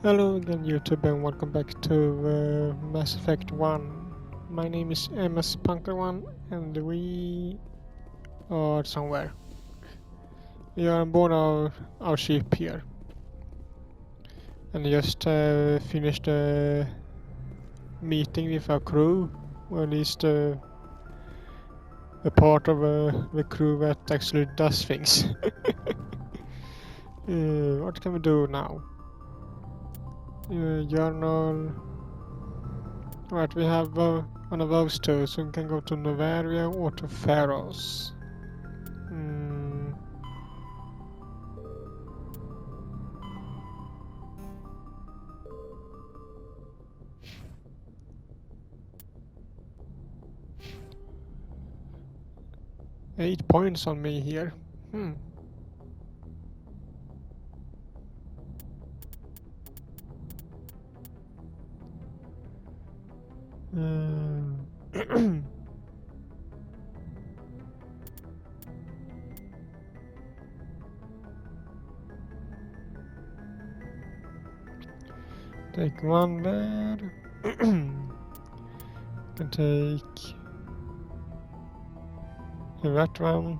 Hello again YouTube and welcome back to Mass Effect 1. My name is MS Punker1 and we are somewhere. We are on board our ship here. And just finished a meeting with our crew, or at least a part of the crew that actually does things. What can we do now? Journal. Right, we have one of those two, so we can go to Novaria or to Pharos. 8 points on me here. Take one there. Can take that one.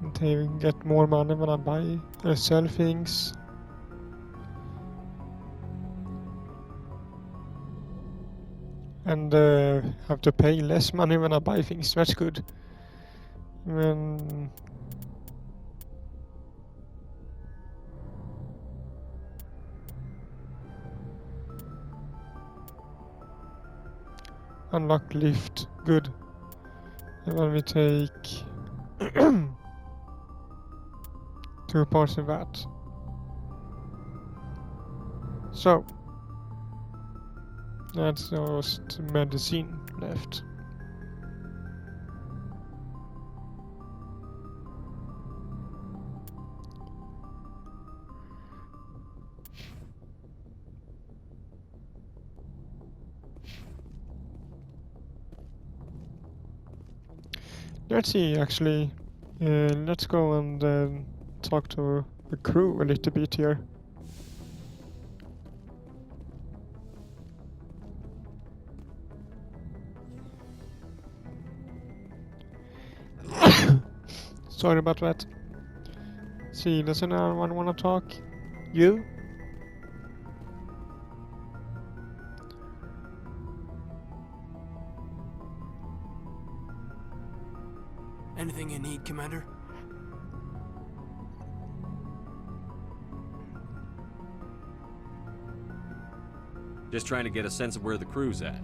Until we get more money when I buy or sell things. And have to pay less money when I buy things. That's good. Unlock lift. Good. And then we take 2 parts of that. So that's just medicine left. Let's see, actually. Let's go and talk to the crew a little bit here. Sorry about that. See, does anyone want to talk? You? Anything you need, Commander? Just trying to get a sense of where the crew's at.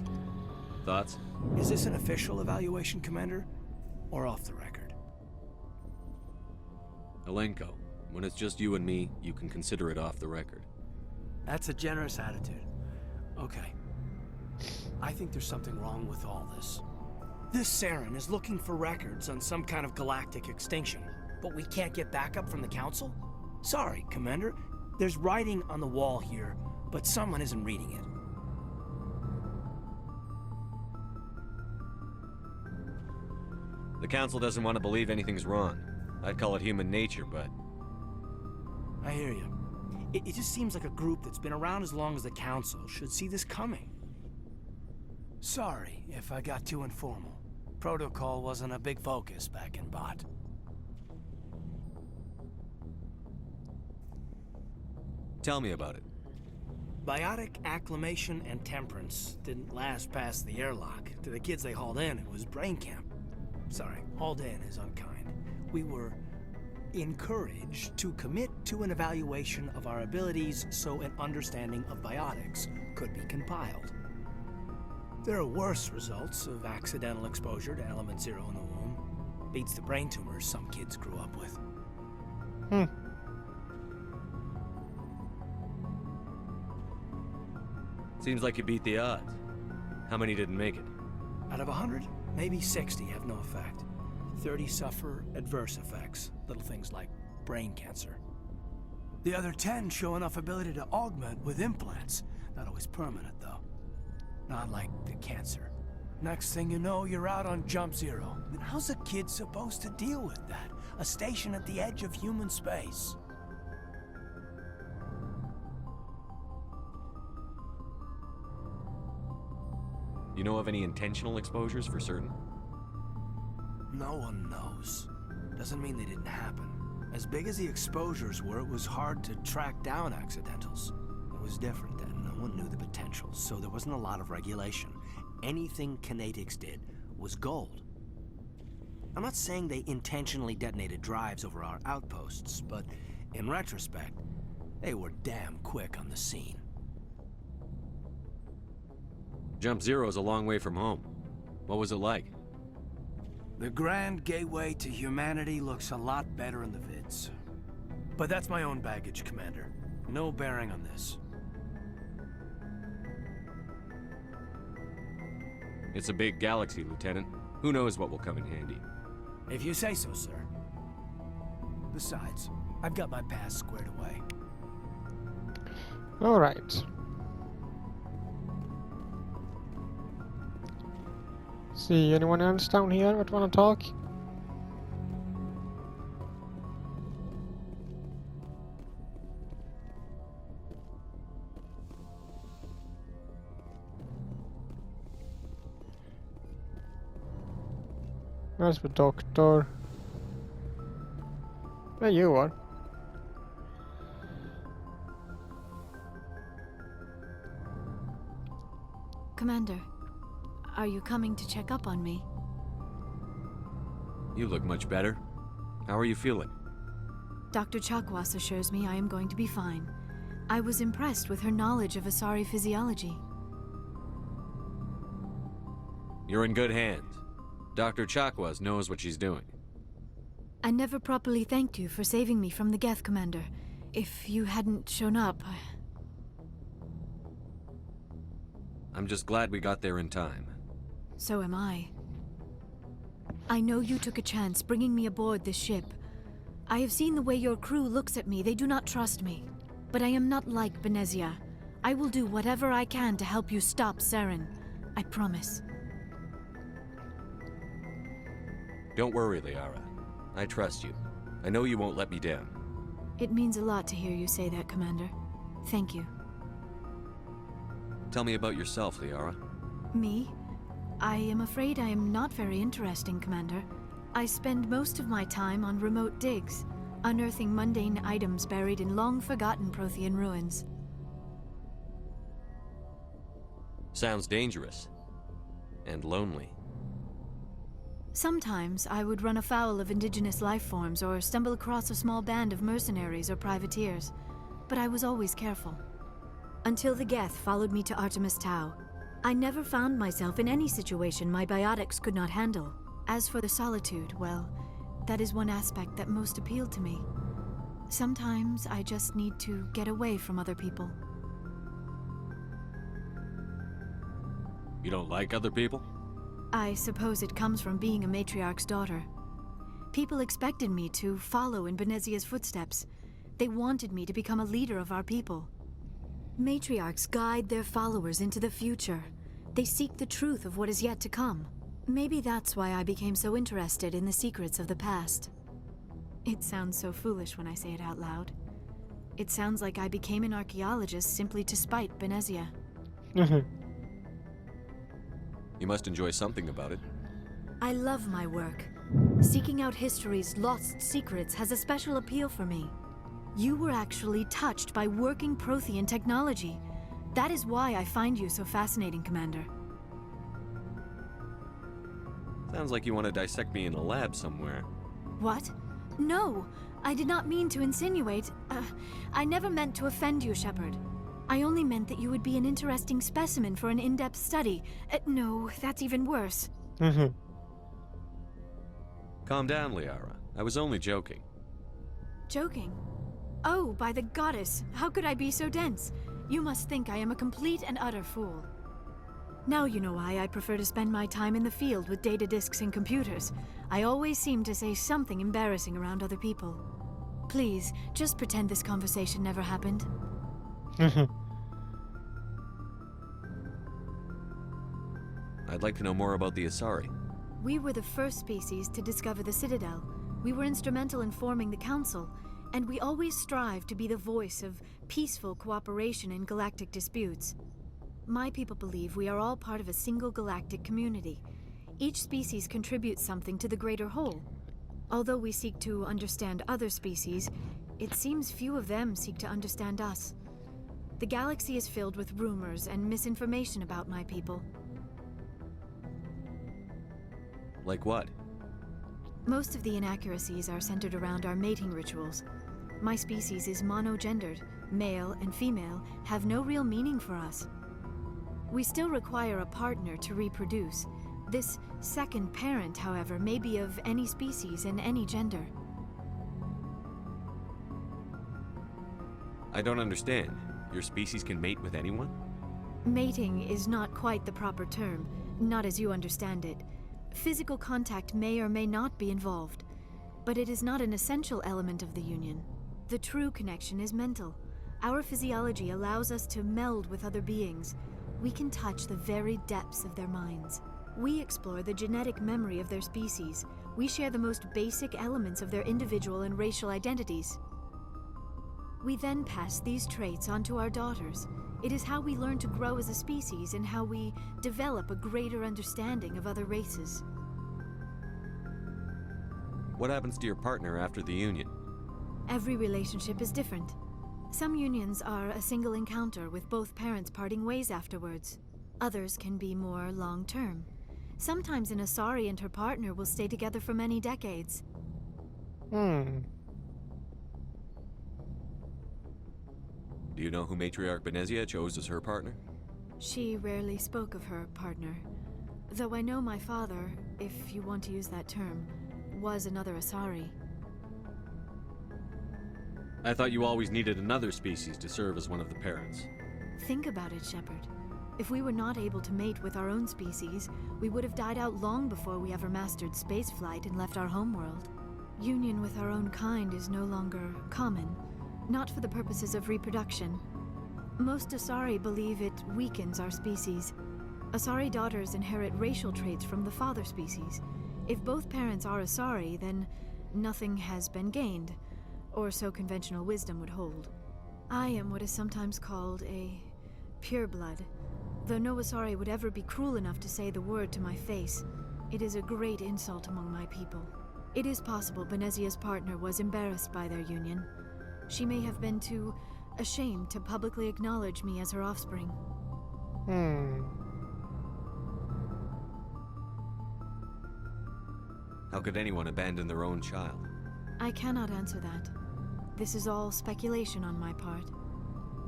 Thoughts? Is this an official evaluation, Commander? Or off the record? Alenko, when it's just you and me, you can consider it off the record. That's a generous attitude. Okay. I think there's something wrong with all this. This Saren is looking for records on some kind of galactic extinction, but we can't get backup from the Council? Sorry, Commander. There's writing on the wall here, but someone isn't reading it. The Council doesn't want to believe anything's wrong. I'd call it human nature, but... I hear you. It just seems like a group that's been around as long as the Council should see this coming. Sorry if I got too informal. Protocol wasn't a big focus back in Bot. Tell me about it. Biotic acclimation and temperance didn't last past the airlock. To the kids they hauled in, it was brain camp. Sorry, hauled in is unkind. We were encouraged to commit to an evaluation of our abilities so an understanding of biotics could be compiled. There are worse results of accidental exposure to Element Zero in the womb. Beats the brain tumors some kids grew up with. Seems like you beat the odds. How many didn't make it? Out of 100, maybe 60 have no effect. 30 suffer adverse effects, little things like brain cancer. The other 10 show enough ability to augment with implants. Not always permanent, though. Not like the cancer. Next thing you know, you're out on Jump Zero. I mean, how's a kid supposed to deal with that? a station at the edge of human space. You know of any intentional exposures for certain? No one knows. Doesn't mean they didn't happen. As big as the exposures were, it was hard to track down accidentals. It was different then. No one knew the potential, so there wasn't a lot of regulation. Anything Kinetics did was gold. I'm not saying they intentionally detonated drives over our outposts, but in retrospect, they were damn quick on the scene. Jump Zero's a long way from home. What was it like? The grand gateway to humanity looks a lot better in the vids. But that's my own baggage, Commander. No bearing on this. It's a big galaxy, Lieutenant. Who knows what will come in handy? If you say so, sir. Besides, I've got my past squared away. Alright. See, anyone else down here that wanna talk? Where's the doctor? There you are. Commander, are you coming to check up on me? You look much better. How are you feeling? Dr. Chakwas assures me I am going to be fine. I was impressed with her knowledge of Asari physiology. You're in good hands. Dr. Chakwas knows what she's doing. I never properly thanked you for saving me from the Geth, Commander. If you hadn't shown up, I'm just glad we got there in time. so am I. I know you took a chance bringing me aboard this ship. I have seen the way your crew looks at me. They do not trust me. But I am not like Benezia. I will do whatever I can to help you stop Saren. I promise. Don't worry, Liara. I trust you. I know you won't let me down. It means a lot to hear you say that, Commander. Thank you. Tell me about yourself, Liara. Me? I am afraid I am not very interesting, Commander. I spend most of my time on remote digs, unearthing mundane items buried in long-forgotten Prothean ruins. Sounds dangerous. And lonely. Sometimes I would run afoul of indigenous life forms or stumble across a small band of mercenaries or privateers, but I was always careful. Until the Geth followed me to Artemis Tau, I never found myself in any situation my biotics could not handle. As for the solitude, well, that is one aspect that most appealed to me. Sometimes I just need to get away from other people. You don't like other people? I suppose it comes from being a matriarch's daughter. People expected me to follow in Benezia's footsteps. They wanted me to become a leader of our people. Matriarchs guide their followers into the future. They seek the truth of what is yet to come. Maybe that's why I became so interested in the secrets of the past. It sounds so foolish when I say it out loud. It sounds like I became an archaeologist simply to spite Benezia. You must enjoy something about it. I love my work. Seeking out history's lost secrets has a special appeal for me. You were actually touched by working Prothean technology. That is why I find you so fascinating, Commander. Sounds like you want to dissect me in a lab somewhere. What? No, I did not mean to insinuate. I never meant to offend you, Shepard. I only meant that you would be an interesting specimen for an in-depth study. No, that's even worse. Calm down, Liara. I was only joking. Joking? Oh, by the goddess, how could I be so dense? You must think I am a complete and utter fool. Now you know why I prefer to spend my time in the field with data disks and computers. I always seem to say something embarrassing around other people. Please, just pretend this conversation never happened. I'd like to know more about the Asari. We were the first species to discover the Citadel. We were instrumental in forming the Council, and we always strive to be the voice of peaceful cooperation in galactic disputes. My people believe we are all part of a single galactic community. Each species contributes something to the greater whole. Although we seek to understand other species, it seems few of them seek to understand us. The galaxy is filled with rumors and misinformation about my people. Like what? Most of the inaccuracies are centered around our mating rituals. My species is monogendered. Male and female have no real meaning for us. We still require a partner to reproduce. This second parent, however, may be of any species and any gender. I don't understand. Your species can mate with anyone? Mating is not quite the proper term, not as you understand it. Physical contact may or may not be involved, but it is not an essential element of the union. The true connection is mental. Our physiology allows us to meld with other beings. We can touch the very depths of their minds. We explore the genetic memory of their species. We share the most basic elements of their individual and racial identities. We then pass these traits on to our daughters. It is how we learn to grow as a species and how we develop a greater understanding of other races. What happens to your partner after the union? Every relationship is different. Some unions are a single encounter with both parents parting ways afterwards. Others can be more long-term. Sometimes an Asari and her partner will stay together for many decades. Do you know who Matriarch Benezia chose as her partner? She rarely spoke of her partner. Though I know my father, if you want to use that term, was another Asari. I thought you always needed another species to serve as one of the parents. Think about it, Shepard. If we were not able to mate with our own species, we would have died out long before we ever mastered spaceflight and left our homeworld. Union with our own kind is no longer common, not for the purposes of reproduction. Most Asari believe it weakens our species. Asari daughters inherit racial traits from the father species. If both parents are Asari, then nothing has been gained, or so conventional wisdom would hold. I am what is sometimes called a pureblood. Though no Asari would ever be cruel enough to say the word to my face, it is a great insult among my people. It is possible Benezia's partner was embarrassed by their union. She may have been too ashamed to publicly acknowledge me as her offspring. How could anyone abandon their own child? I cannot answer that. This is all speculation on my part.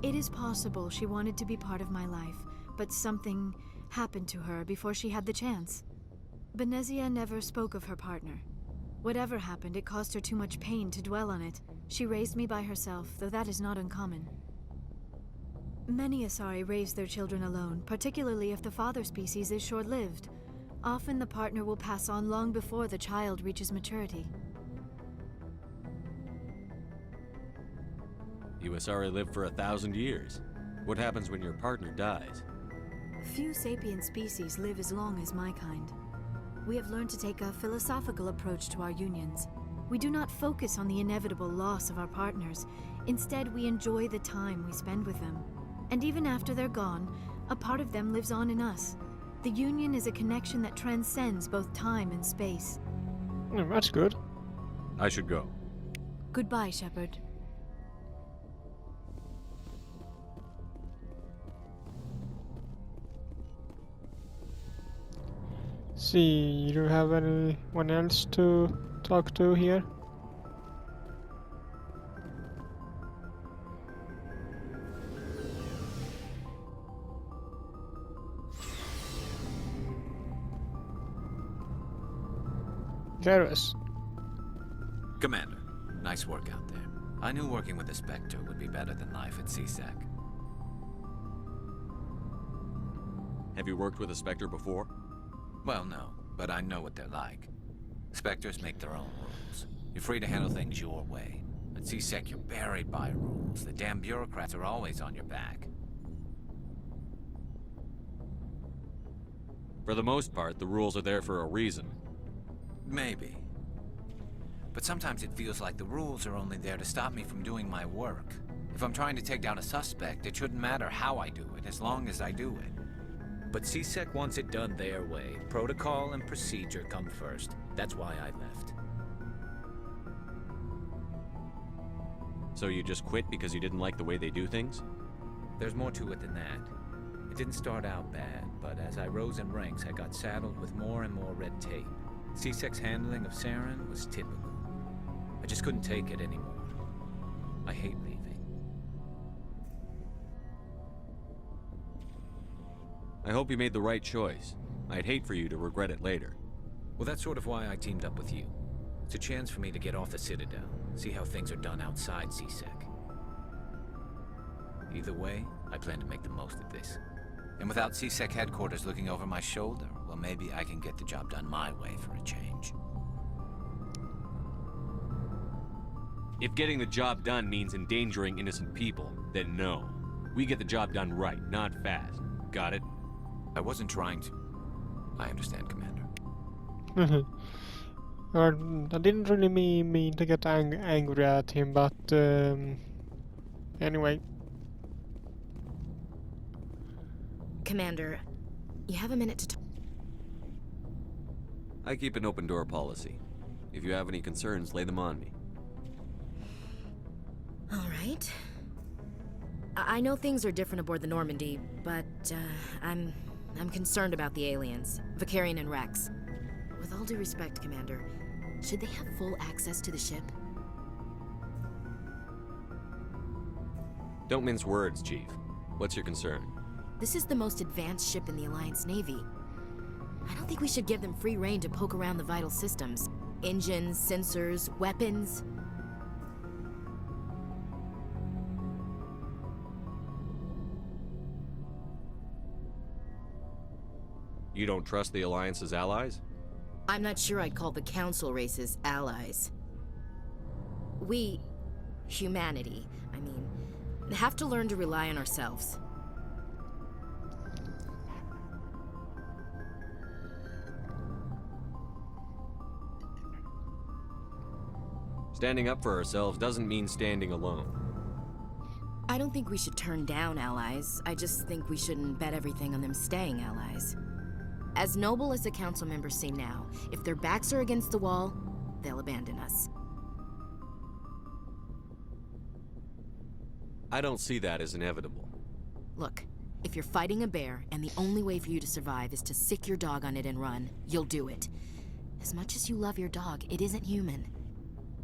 It is possible she wanted to be part of my life, but something happened to her before she had the chance. Benezia never spoke of her partner. Whatever happened, it caused her too much pain to dwell on it. She raised me by herself, though that is not uncommon. Many Asari raise their children alone, particularly if the father species is short-lived. Often the partner will pass on long before the child reaches maturity. You Asari live for 1,000 years. What happens when your partner dies? Few sapient species live as long as my kind. We have learned to take a philosophical approach to our unions. We do not focus on the inevitable loss of our partners. Instead, we enjoy the time we spend with them. And even after they're gone, a part of them lives on in us. The union is a connection that transcends both time and space. That's good. I should go. Goodbye, Shepard. See, you don't have anyone else to talk to here? Garrus. Commander, nice work out there. I knew working with the Spectre would be better than life at CSEC. Have you worked with a Spectre before? Well, no, but I know what they're like. Spectres make their own rules. You're free to handle things your way. At CSEC, you're buried by rules. The damn bureaucrats are always on your back. For the most part, the rules are there for a reason. Maybe. But sometimes it feels like the rules are only there to stop me from doing my work. If I'm trying to take down a suspect, it shouldn't matter how I do it, as long as I do it. But CSEC wants it done their way. Protocol and procedure come first. That's why I left. So you just quit because you didn't like the way they do things? There's more to it than that. It didn't start out bad, but as I rose in ranks, I got saddled with more and more red tape. CSEC's handling of Saren was typical. I just couldn't take it anymore. I hate leaving. I hope you made the right choice. I'd hate for you to regret it later. Well, that's sort of why I teamed up with you. It's a chance for me to get off the Citadel, see how things are done outside CSEC. Either way, I plan to make the most of this. And without CSEC headquarters looking over my shoulder, well, maybe I can get the job done my way for a change. If getting the job done means endangering innocent people, then no. We get the job done right, not fast. Got it? I wasn't trying to. I understand, Commander. I didn't really mean to get angry at him, but anyway. Commander, you have a minute to talk. I keep an open door policy. If you have any concerns, lay them on me. All right. I know things are different aboard the Normandy, but I'm concerned about the aliens, Vakarian and Rex. With all due respect, Commander, should they have full access to the ship? Don't mince words, Chief. What's your concern? This is the most advanced ship in the Alliance Navy. I don't think we should give them free rein to poke around the vital systems. Engines, sensors, weapons. You don't trust the Alliance's allies? I'm not sure I'd call the Council races allies. We, humanity, I mean, have to learn to rely on ourselves. Standing up for ourselves doesn't mean standing alone. I don't think we should turn down allies. I just think we shouldn't bet everything on them staying allies. As noble as the council members seem now, if their backs are against the wall, they'll abandon us. I don't see that as inevitable. Look, if you're fighting a bear and the only way for you to survive is to sick your dog on it and run, you'll do it. As much as you love your dog, it isn't human.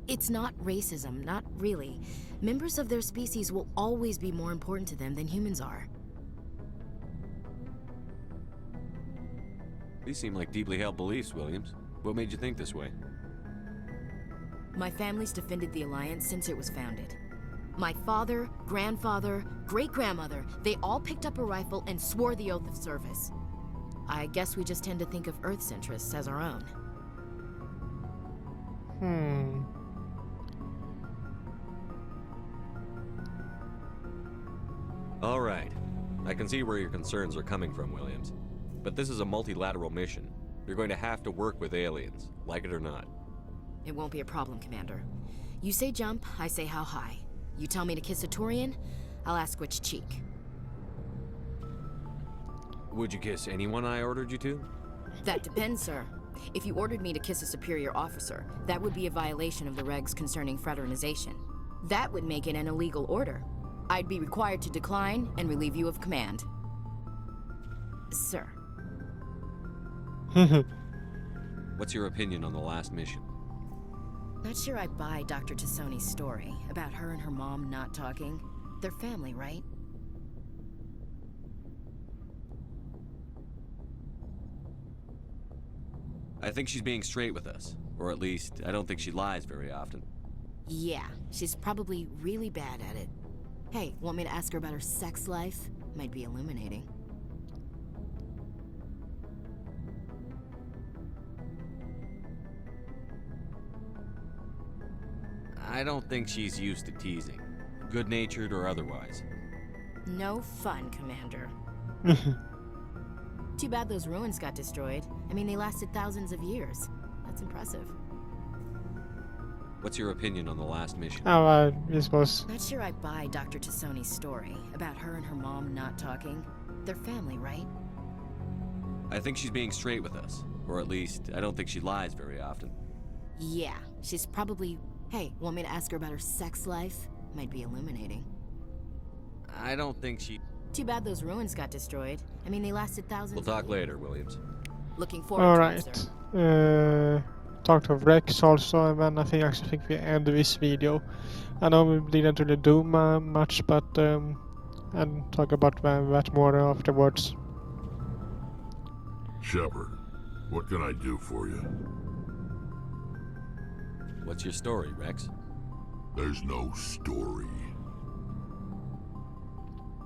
It's not racism, not really. Members of their species will always be more important to them than humans are. These seem like deeply held beliefs, Williams. What made you think this way? My family's defended the Alliance since it was founded. My father, grandfather, great-grandmother, they all picked up a rifle and swore the oath of service. I guess we just tend to think of Earth's interests as our own. All right. I can see where your concerns are coming from, Williams. But this is a multilateral mission. You're going to have to work with aliens, like it or not. It won't be a problem, Commander. You say jump, I say how high. You tell me to kiss a Turian, I'll ask which cheek. Would you kiss anyone I ordered you to? That depends, sir. If you ordered me to kiss a superior officer, that would be a violation of the regs concerning fraternization. That would make it an illegal order. I'd be required to decline and relieve you of command. Sir. What's your opinion on the last mission? Not sure I buy Dr. Tassoni's story about her and her mom not talking. They're family, right? I think she's being straight with us. Or at least, I don't think she lies very often. Yeah, she's probably really bad at it. Hey, want me to ask her about her sex life? Might be illuminating. I don't think she's used to teasing. Good-natured or otherwise. No fun, Commander. Too bad those ruins got destroyed. I mean, they lasted thousands of years. That's impressive. What's your opinion on the last mission? Oh, this was... Not sure I buy Dr. Tassoni's story about her and her mom not talking. They're family, right? I think she's being straight with us. Or at least, I don't think she lies very often. Yeah, she's probably... Hey, want me to ask her about her sex life? Might be illuminating. I don't think she... Too bad those ruins got destroyed. I mean, they lasted thousands We'll talk later, Williams. Looking forward to it, sir. Alright. Talked of Rex also, and then I think we end this video. I know we didn't really do much, but I'll talk about that more afterwards. Shepard, what can I do for you? What's your story, Rex? There's no story.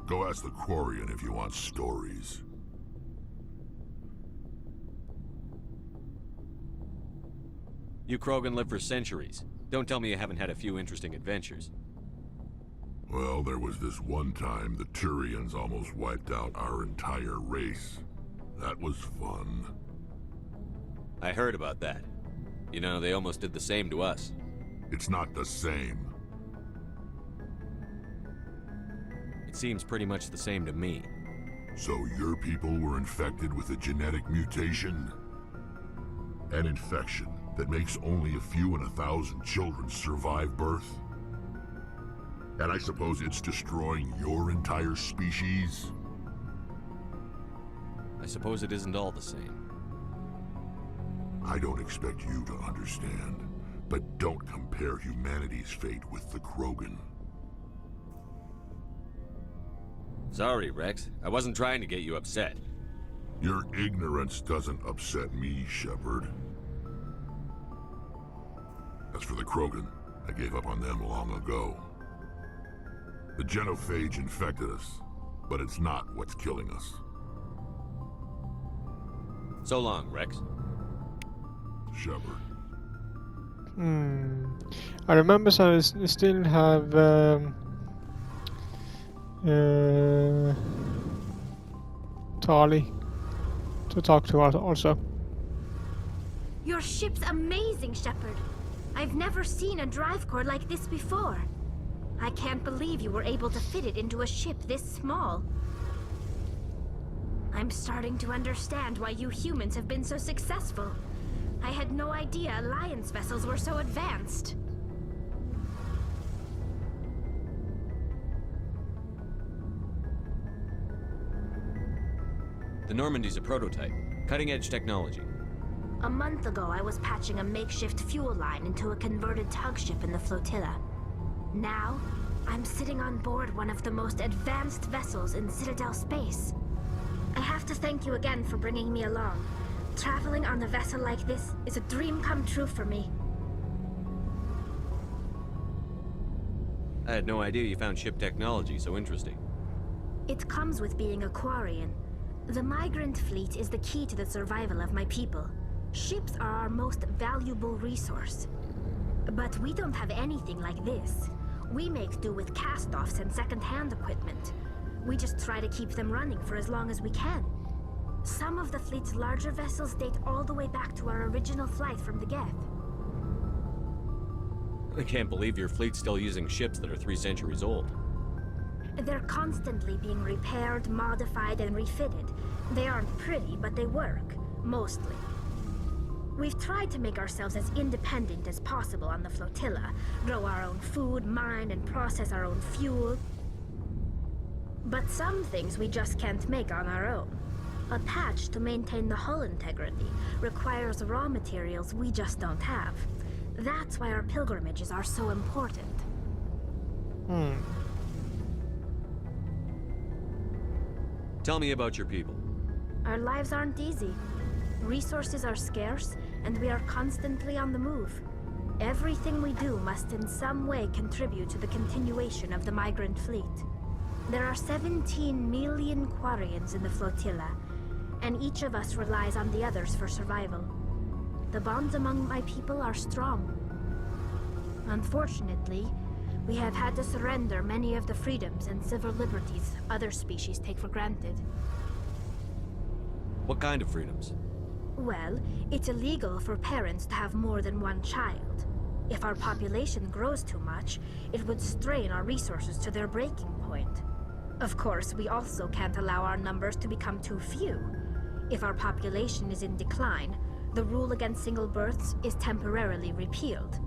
Go ask the Quarian if you want stories. You Krogan live for centuries. Don't tell me you haven't had a few interesting adventures. Well, there was this one time the Turians almost wiped out our entire race. That was fun. I heard about that. You know, they almost did the same to us. It's not the same. It seems pretty much the same to me. So your people were infected with a genetic mutation? An infection that makes only a few in 1,000 children survive birth? And I suppose it's destroying your entire species? I suppose it isn't all the same. I don't expect you to understand, but don't compare humanity's fate with the Krogan. Sorry, Rex. I wasn't trying to get you upset. Your ignorance doesn't upset me, Shepard. As for the Krogan, I gave up on them long ago. The genophage infected us, but it's not what's killing us. So long, Rex. Shepard. I remember so I still have Tali to talk to also. Your ship's amazing, Shepard. I've never seen a drive core like this before. I can't believe you were able to fit it into a ship this small. I'm starting to understand why you humans have been so successful. I had no idea Alliance vessels were so advanced. The Normandy's a prototype. Cutting-edge technology. A month ago, I was patching a makeshift fuel line into a converted tug ship in the flotilla. Now, I'm sitting on board one of the most advanced vessels in Citadel space. I have to thank you again for bringing me along. Traveling on a vessel like this is a dream come true for me. I had no idea you found ship technology so interesting. It comes with being a Quarian. The migrant fleet is the key to the survival of my people. Ships are our most valuable resource. But we don't have anything like this. We make do with cast-offs and second-hand equipment. We just try to keep them running for as long as we can. Some of the fleet's larger vessels date all the way back to our original flight from the Geth. I can't believe your fleet's still using ships that are 3 centuries old. They're constantly being repaired, modified, and refitted. They aren't pretty, but they work. Mostly. We've tried to make ourselves as independent as possible on the flotilla. Grow our own food, mine, and process our own fuel. But some things we just can't make on our own. A patch to maintain the hull integrity requires raw materials we just don't have. That's why our pilgrimages are so important. Tell me about your people. Our lives aren't easy. Resources are scarce, and we are constantly on the move. Everything we do must in some way contribute to the continuation of the migrant fleet. There are 17 million Quarians in the flotilla, and each of us relies on the others for survival. The bonds among my people are strong. Unfortunately, we have had to surrender many of the freedoms and civil liberties other species take for granted. What kind of freedoms? Well, it's illegal for parents to have more than one child. If our population grows too much, it would strain our resources to their breaking point. Of course, we also can't allow our numbers to become too few. If our population is in decline, the rule against single births is temporarily repealed.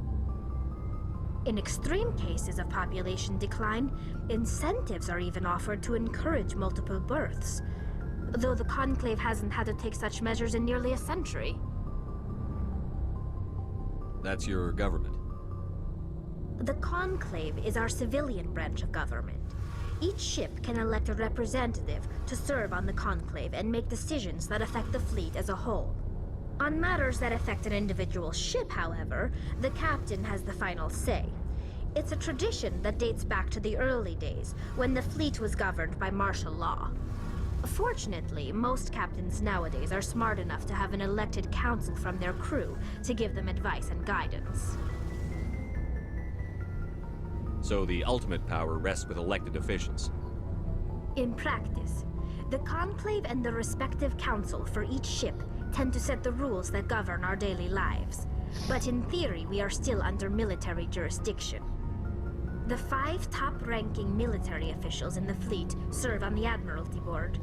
In extreme cases of population decline, incentives are even offered to encourage multiple births, though the Conclave hasn't had to take such measures in nearly a century. That's your government. The Conclave is our civilian branch of government. Each ship can elect a representative to serve on the Conclave and make decisions that affect the fleet as a whole. On matters that affect an individual ship, however, the captain has the final say. It's a tradition that dates back to the early days, when the fleet was governed by martial law. Fortunately, most captains nowadays are smart enough to have an elected council from their crew to give them advice and guidance. So the ultimate power rests with elected officials. In practice, the Conclave and the respective council for each ship tend to set the rules that govern our daily lives. But in theory, we are still under military jurisdiction. The 5 top-ranking military officials in the fleet serve on the Admiralty Board.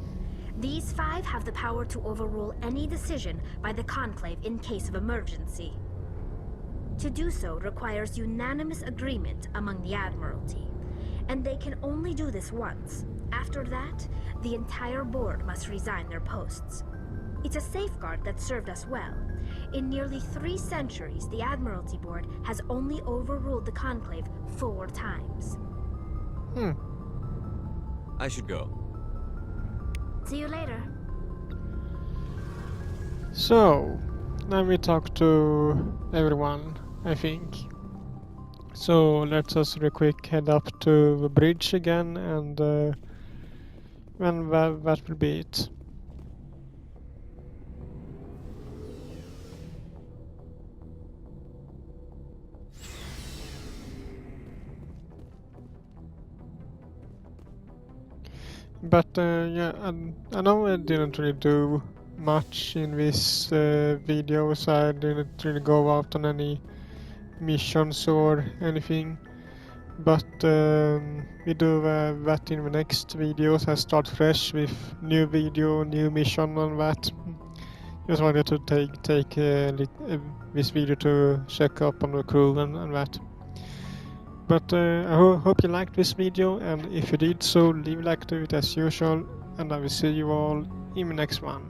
These 5 have the power to overrule any decision by the Conclave in case of emergency. To do so requires unanimous agreement among the Admiralty, and they can only do this once. After that, the entire board must resign their posts. It's a safeguard that served us well. In nearly 3 centuries, the Admiralty Board has only overruled the Conclave 4 times. I should go. See you later. So, now we talk to everyone, I think. So let's just real quick head up to the bridge again, and when that will be it. But yeah, I know I didn't really do much in this video, so I didn't really go out on any missions or anything. But we do that in the next video, so I start fresh with new video, new mission and that. Just wanted to take this video to check up on the crew and that. But I hope you liked this video, and if you did so, leave a like to it as usual, and I will see you all in the next one.